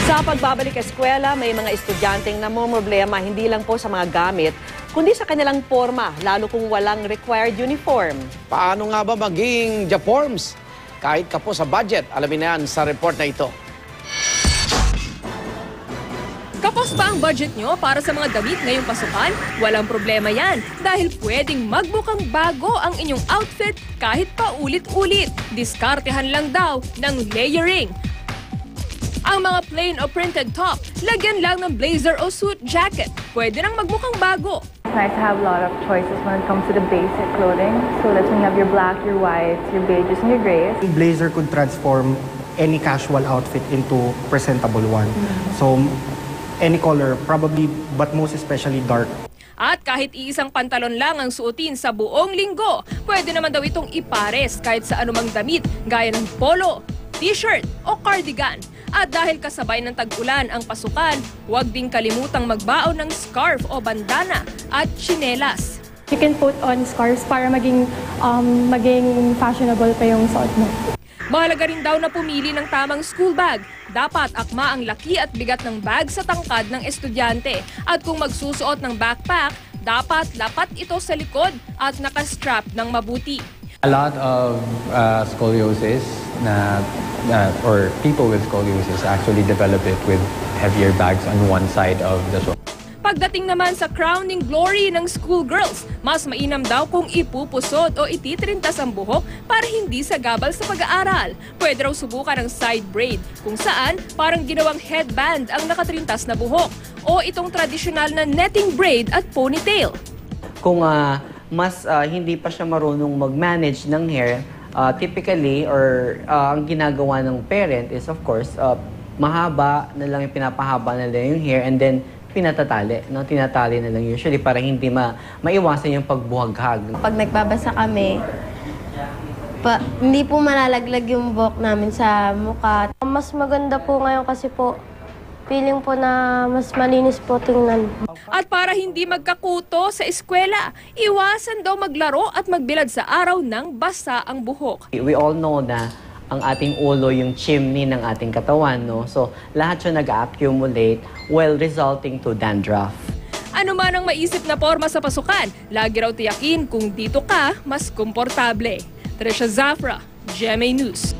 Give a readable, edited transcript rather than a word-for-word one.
Sa pagbabalik eskwela, may mga estudyanteng namomroblema hindi lang po sa mga gamit, kundi sa kanilang forma, lalo kung walang required uniform. Paano nga ba maging Jaforms? Kahit ka po sa budget, alamin na yan sa report na ito. Kapos ba ang budget nyo para sa mga damit ngayong pasukan? Walang problema yan dahil pwedeng magbukang bago ang inyong outfit kahit pa ulit-ulit. Diskartehan lang daw ng layering. Ang mga plain o printed top, lagyan lang ng blazer o suit jacket. Pwede nang magmukhang bago. It's nice to have a lot of choices when it comes to the basic clothing. So that's when you have your black, your whites, your beiges, and your grays. Blazer could transform any casual outfit into presentable one. So any color, probably, but most especially dark. At kahit iisang pantalon lang ang suotin sa buong linggo, pwede naman daw itong ipares kahit sa anumang damit gaya ng polo, t-shirt o cardigan. At dahil kasabay ng tag-ulan ang pasukan, huwag ding kalimutang magbaon ng scarf o bandana at tsinelas. You can put on scarves para maging fashionable pa yung suot mo. Mahalaga rin daw na pumili ng tamang school bag. Dapat akma ang laki at bigat ng bag sa tangkad ng estudyante. At kung magsusuot ng backpack, dapat lapat ito sa likod at nakastrap ng mabuti. A lot of scoliosis or people with scoliosis actually develop it with heavier bags on one side of the shoulder. Pagdating naman sa crowning glory ng schoolgirls, mas mainam daw kung ipupusot o ititrintas ang buhok para hindi sagabal sa pag-aaral. Pwede raw subukan ang side braid, kung saan parang ginawang headband ang nakatrintas na buhok, o itong tradisyonal na netting braid at ponytail. Kung mas hindi pa siya marunong mag-manage ng hair, typically or ang ginagawa ng parent is of course mahaba na lang yung pinapahaba na lang yung hair and then pinatatali, no? Tinatali na lang usually para hindi maiwasan yung pagbuhaghag. Pag nagbabasa kami, hindi po malalaglag yung buhok namin sa mukha. Mas maganda po ngayon kasi po feeling po na mas malinis po tingnan. At para hindi magkakuto sa eskwela, iwasan daw maglaro at magbilad sa araw ng basa ang buhok. We all know na ang ating ulo yung chimney ng ating katawan, no? So lahat siya nag-accumulate while resulting to dandruff. Ano man ang maisip na forma sa pasukan, lagi raw tiyakin kung dito ka mas komportable. Tresha Zafra, GMA News.